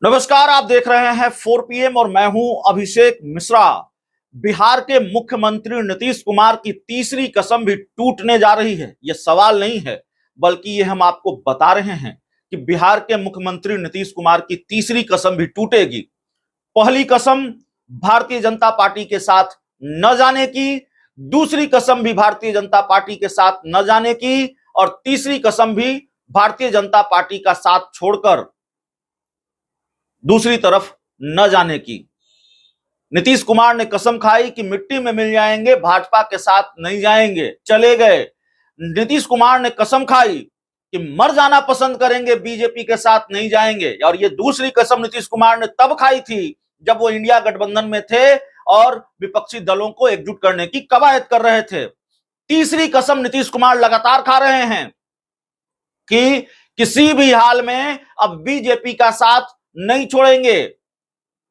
नमस्कार, आप देख रहे हैं 4 PM और मैं हूं अभिषेक मिश्रा। बिहार के मुख्यमंत्री नीतीश कुमार की तीसरी कसम भी टूटने जा रही है। यह सवाल नहीं है, बल्कि ये हम आपको बता रहे हैं कि बिहार के मुख्यमंत्री नीतीश कुमार की तीसरी कसम भी टूटेगी। पहली कसम भारतीय जनता पार्टी के साथ न जाने की, दूसरी कसम भी भारतीय जनता पार्टी के साथ न जाने की और तीसरी कसम भी भारतीय जनता पार्टी का साथ छोड़कर दूसरी तरफ न जाने की। नीतीश कुमार ने कसम खाई कि मिट्टी में मिल जाएंगे, भाजपा के साथ नहीं जाएंगे, चले गए। नीतीश कुमार ने कसम खाई कि मर जाना पसंद करेंगे, बीजेपी के साथ नहीं जाएंगे। और ये दूसरी कसम नीतीश कुमार ने तब खाई थी जब वो इंडिया गठबंधन में थे और विपक्षी दलों को एकजुट करने की कवायद कर रहे थे। तीसरी कसम नीतीश कुमार लगातार खा रहे हैं कि किसी भी हाल में अब बीजेपी का साथ नहीं छोड़ेंगे।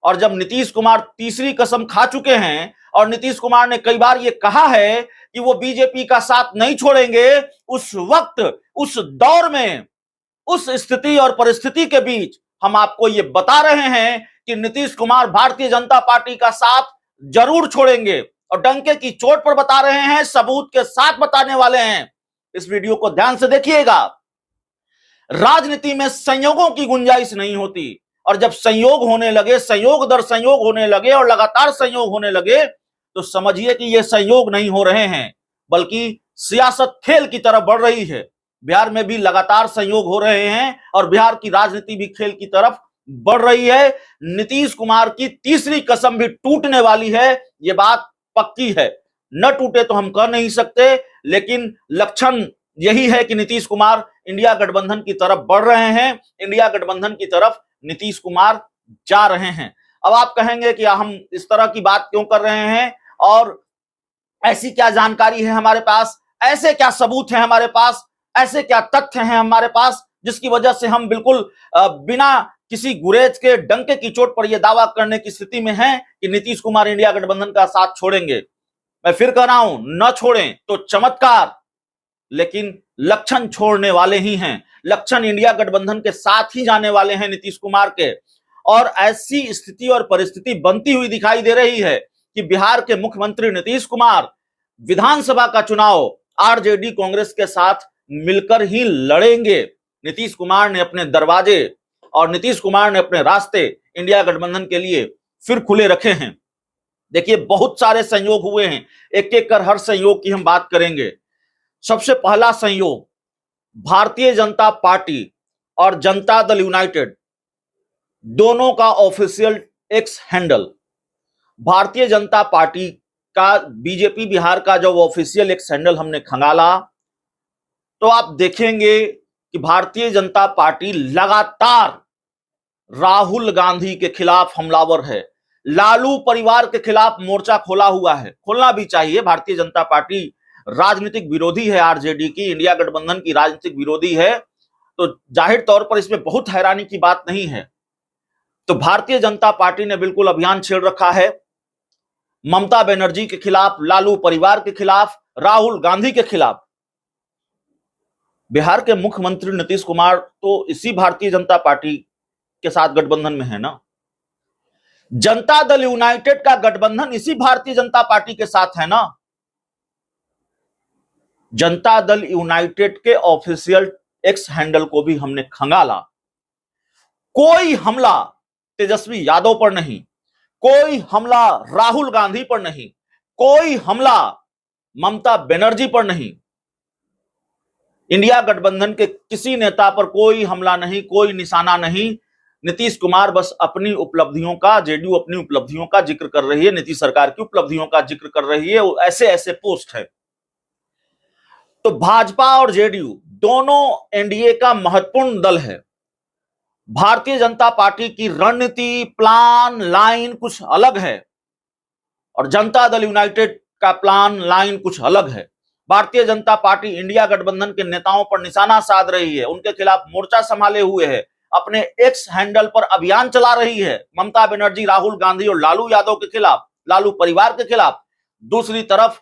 और जब नीतीश कुमार तीसरी कसम खा चुके हैं और नीतीश कुमार ने कई बार यह कहा है कि वो बीजेपी का साथ नहीं छोड़ेंगे, उस वक्त, उस दौर में, उस स्थिति और परिस्थिति के बीच हम आपको यह बता रहे हैं कि नीतीश कुमार भारतीय जनता पार्टी का साथ जरूर छोड़ेंगे। और डंके की चोट पर बता रहे हैं, सबूत के साथ बताने वाले हैं। इस वीडियो को ध्यान से देखिएगा। राजनीति में संयोगों की गुंजाइश नहीं होती, और जब संयोग होने लगे, संयोग दर संयोग होने लगे और लगातार संयोग होने लगे, तो समझिए कि ये संयोग नहीं हो रहे हैं, बल्कि सियासत खेल की तरफ बढ़ रही है। बिहार में भी लगातार संयोग हो रहे हैं और बिहार की राजनीति भी खेल की तरफ बढ़ रही है। नीतीश कुमार की तीसरी कसम भी टूटने वाली है, ये बात पक्की है। न टूटे तो हम कह नहीं सकते, लेकिन लक्षण यही है कि नीतीश कुमार इंडिया गठबंधन की तरफ बढ़ रहे हैं, इंडिया गठबंधन की तरफ नीतीश कुमार जा रहे हैं। अब आप कहेंगे कि हम इस तरह की बात क्यों कर रहे हैं और ऐसी क्या जानकारी है हमारे पास, ऐसे क्या सबूत हैं हमारे पास, ऐसे क्या तथ्य हैं हमारे पास जिसकी वजह से हम बिल्कुल बिना किसी गुरेज के, डंके की चोट पर यह दावा करने की स्थिति में हैं कि नीतीश कुमार इंडिया गठबंधन का साथ छोड़ेंगे। मैं फिर कह रहा हूं, न छोड़ें तो चमत्कार, लेकिन लक्षण छोड़ने वाले ही हैं। लक्षण इंडिया गठबंधन के साथ ही जाने वाले हैं नीतीश कुमार के। और ऐसी स्थिति और परिस्थिति बनती हुई दिखाई दे रही है कि बिहार के मुख्यमंत्री नीतीश कुमार विधानसभा का चुनाव आरजेडी कांग्रेस के साथ मिलकर ही लड़ेंगे। नीतीश कुमार ने अपने दरवाजे और नीतीश कुमार ने अपने रास्ते इंडिया गठबंधन के लिए फिर खुले रखे हैं। देखिए, बहुत सारे संयोग हुए हैं, एक एक कर हर संयोग की हम बात करेंगे। सबसे पहला संयोग, भारतीय जनता पार्टी और जनता दल यूनाइटेड दोनों का official x handle. Bharatiya Janata party का, बीजेपी बिहार का जब ऑफिशियल एक्स हैंडल हमने खंगाला, तो आप देखेंगे कि भारतीय जनता पार्टी लगातार राहुल गांधी के खिलाफ हमलावर है, लालू परिवार के खिलाफ मोर्चा खोला हुआ है। खोलना भी चाहिए। भारतीय जनता पार्टी राजनीतिक विरोधी है, आरजेडी की, इंडिया गठबंधन की राजनीतिक विरोधी है, तो जाहिर तौर पर इसमें बहुत हैरानी की बात नहीं है। तो भारतीय जनता पार्टी ने बिल्कुल अभियान छेड़ रखा है ममता बनर्जी के खिलाफ, लालू परिवार के खिलाफ, राहुल गांधी के खिलाफ। बिहार के मुख्यमंत्री नीतीश कुमार तो इसी भारतीय जनता पार्टी के साथ गठबंधन में है ना। जनता दल यूनाइटेड का गठबंधन इसी भारतीय जनता पार्टी के साथ है ना। जनता दल यूनाइटेड के ऑफिशियल एक्स हैंडल को भी हमने खंगाला। कोई हमला तेजस्वी यादव पर नहीं, कोई हमला राहुल गांधी पर नहीं, कोई हमला ममता बनर्जी पर नहीं, इंडिया गठबंधन के किसी नेता पर कोई हमला नहीं, कोई निशाना नहीं। नीतीश कुमार बस अपनी उपलब्धियों का, जेडीयू अपनी उपलब्धियों का जिक्र कर रही है, नीतीश सरकार की उपलब्धियों का जिक्र कर रही है, ऐसे ऐसे पोस्ट है। तो भाजपा और जेडीयू दोनों एनडीए का महत्वपूर्ण दल है। भारतीय जनता पार्टी की रणनीति, प्लान, लाइन कुछ अलग है और जनता दल यूनाइटेड का प्लान, लाइन कुछ अलग है। भारतीय जनता पार्टी इंडिया गठबंधन के नेताओं पर निशाना साध रही है, उनके खिलाफ मोर्चा संभाले हुए है, अपने एक्स हैंडल पर अभियान चला रही है ममता बनर्जी, राहुल गांधी और लालू यादव के खिलाफ, लालू परिवार के खिलाफ। दूसरी तरफ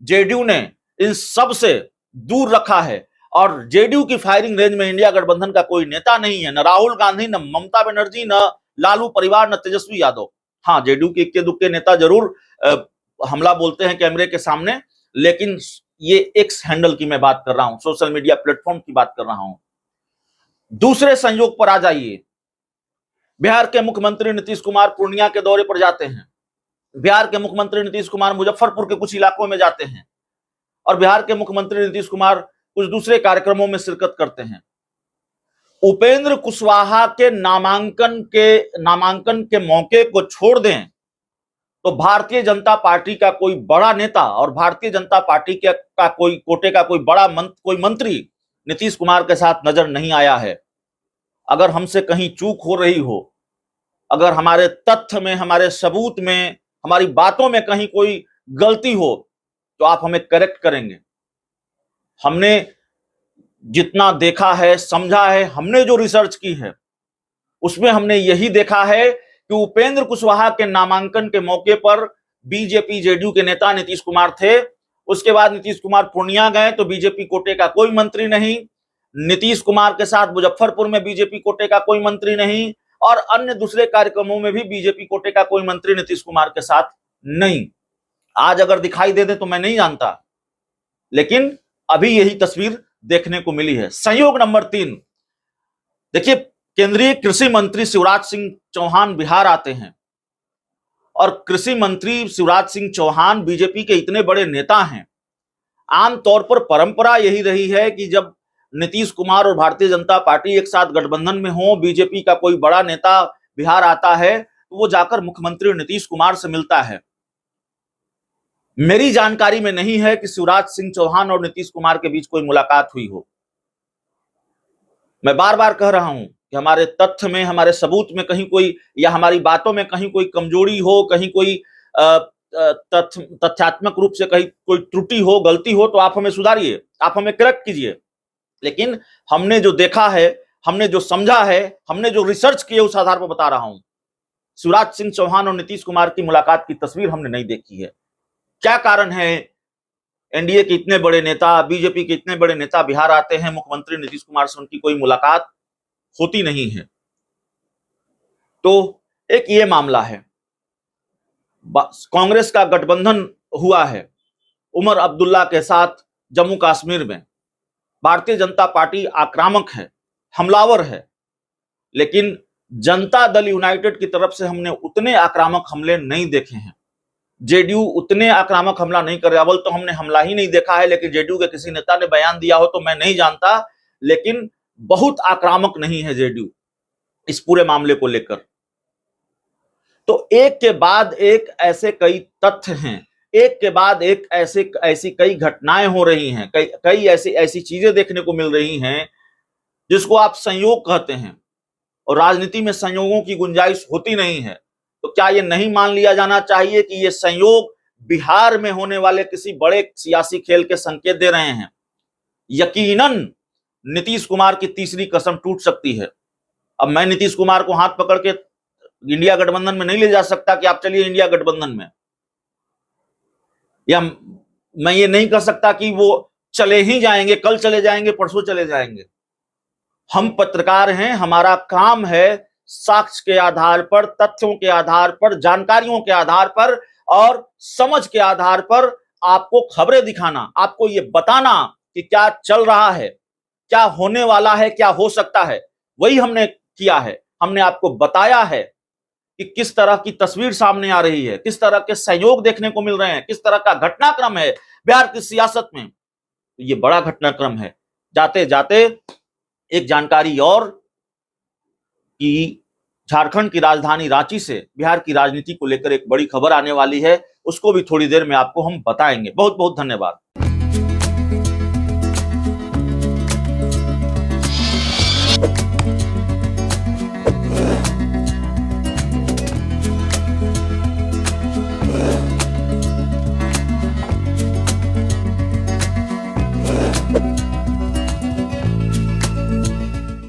जेडीयू ने इन सब से दूर रखा है, और जेडीयू की फायरिंग रेंज में इंडिया गठबंधन का कोई नेता नहीं है, न राहुल गांधी, न ममता बनर्जी, न लालू परिवार, न तेजस्वी यादव। हाँ, जेडीयू के इक्के दुक्के नेता जरूर हमला बोलते हैं कैमरे के सामने, लेकिन ये एक्स हैंडल की मैं बात कर रहा हूं, सोशल मीडिया प्लेटफॉर्म की बात कर रहा हूं। दूसरे संयोग पर आ जाइए। बिहार के मुख्यमंत्री नीतीश कुमार पूर्णिया के दौरे पर जाते हैं। बिहार के मुख्यमंत्री नीतीश कुमार मुजफ्फरपुर के कुछ इलाकों में जाते हैं और बिहार के मुख्यमंत्री नीतीश कुमार कुछ दूसरे कार्यक्रमों में शिरकत करते हैं। उपेंद्र कुशवाहा के नामांकन के मौके को छोड़ दें तो भारतीय जनता पार्टी का कोई बड़ा नेता और भारतीय जनता पार्टी का कोई कोटे का कोई बड़ा कोई मंत्री नीतीश कुमार के साथ नजर नहीं आया है। अगर हमसे कहीं चूक हो रही हो, अगर हमारे तथ्य में, हमारे सबूत में, हमारी बातों में कहीं कोई गलती हो तो आप हमें करेक्ट करेंगे। हमने जितना देखा है, समझा है, हमने जो रिसर्च की है उसमें हमने यही देखा है कि उपेंद्र कुशवाहा के नामांकन के मौके पर बीजेपी जेडीयू के नेता नीतीश कुमार थे। उसके बाद नीतीश कुमार पूर्णिया गए तो बीजेपी कोटे का कोई मंत्री नहीं, नीतीश कुमार के साथ मुजफ्फरपुर में बीजेपी कोटे का कोई मंत्री नहीं, और अन्य दूसरे कार्यक्रमों में भी बीजेपी कोटे का कोई मंत्री नीतीश कुमार के साथ नहीं। आज अगर दिखाई दे दे तो मैं नहीं जानता, लेकिन अभी यही तस्वीर देखने को मिली है। संयोग नंबर 3, देखिए, केंद्रीय कृषि मंत्री शिवराज सिंह चौहान बिहार आते हैं और कृषि मंत्री शिवराज सिंह चौहान बीजेपी के इतने बड़े नेता हैं। आमतौर पर परंपरा यही रही है कि जब नीतीश कुमार और भारतीय जनता पार्टी एक साथ गठबंधन में हो, बीजेपी का कोई बड़ा नेता बिहार आता है तो वो जाकर मुख्यमंत्री नीतीश कुमार से मिलता है। मेरी जानकारी में नहीं है कि शिवराज सिंह चौहान और नीतीश कुमार के बीच कोई मुलाकात हुई हो। मैं बार बार कह रहा हूं कि हमारे तथ्य में, हमारे सबूत में कहीं कोई, या हमारी बातों में कहीं कोई कमजोरी हो, कहीं कोई तथ्यात्मक रूप से कहीं कोई त्रुटि हो, गलती हो तो आप हमें सुधारिए, आप हमें करेक्ट कीजिए। लेकिन हमने जो देखा है, हमने जो समझा है, हमने जो रिसर्च की है, उस आधार पर बता रहा हूं। शिवराज सिंह चौहान और नीतीश कुमार की मुलाकात की तस्वीर हमने नहीं देखी है। क्या कारण है? एनडीए के इतने बड़े नेता, बीजेपी के इतने बड़े नेता बिहार आते हैं, मुख्यमंत्री नीतीश कुमार से उनकी कोई मुलाकात होती नहीं है। तो एक ये मामला है। कांग्रेस का गठबंधन हुआ है उमर अब्दुल्ला के साथ जम्मू कश्मीर में। भारतीय जनता पार्टी आक्रामक है, हमलावर है, लेकिन जनता दल यूनाइटेड की तरफ से हमने उतने आक्रामक हमले नहीं देखे हैं। जेडीयू उतने आक्रामक हमला नहीं कर रहा। अव्वल तो हमने हमला ही नहीं देखा है, लेकिन जेडीयू के किसी नेता ने बयान दिया हो तो मैं नहीं जानता, लेकिन बहुत आक्रामक नहीं है जेडीयू इस पूरे मामले को लेकर। तो एक के बाद एक ऐसे कई तथ्य हैं, एक के बाद एक ऐसी कई घटनाएं हो रही हैं, कई ऐसी चीजें देखने को मिल रही हैं जिसको आप संयोग कहते हैं, और राजनीति में संयोगों की गुंजाइश होती नहीं है। तो क्या ये नहीं मान लिया जाना चाहिए कि ये संयोग बिहार में होने वाले किसी बड़े सियासी खेल के संकेत दे रहे हैं? यकीनन नीतीश कुमार की तीसरी कसम टूट सकती है। अब मैं नीतीश कुमार को हाथ पकड़ के इंडिया गठबंधन में नहीं ले जा सकता कि आप चलिए इंडिया गठबंधन में, या मैं ये नहीं कर सकता कि वो चले ही जाएंगे, कल चले जाएंगे, परसों चले जाएंगे। हम पत्रकार हैं, हमारा काम है साक्ष्य के आधार पर, तथ्यों के आधार पर, जानकारियों के आधार पर और समझ के आधार पर आपको खबरें दिखाना, आपको ये बताना कि क्या चल रहा है, क्या होने वाला है, क्या हो सकता है। वही हमने किया है। हमने आपको बताया है कि किस तरह की तस्वीर सामने आ रही है, किस तरह के सहयोग देखने को मिल रहे हैं, किस तरह का घटनाक्रम है बिहार की सियासत में। ये बड़ा घटनाक्रम है। जाते जाते एक जानकारी और कि झारखंड की राजधानी रांची से बिहार की राजनीति को लेकर एक बड़ी खबर आने वाली है, उसको भी थोड़ी देर में आपको हम बताएंगे। बहुत बहुत धन्यवाद।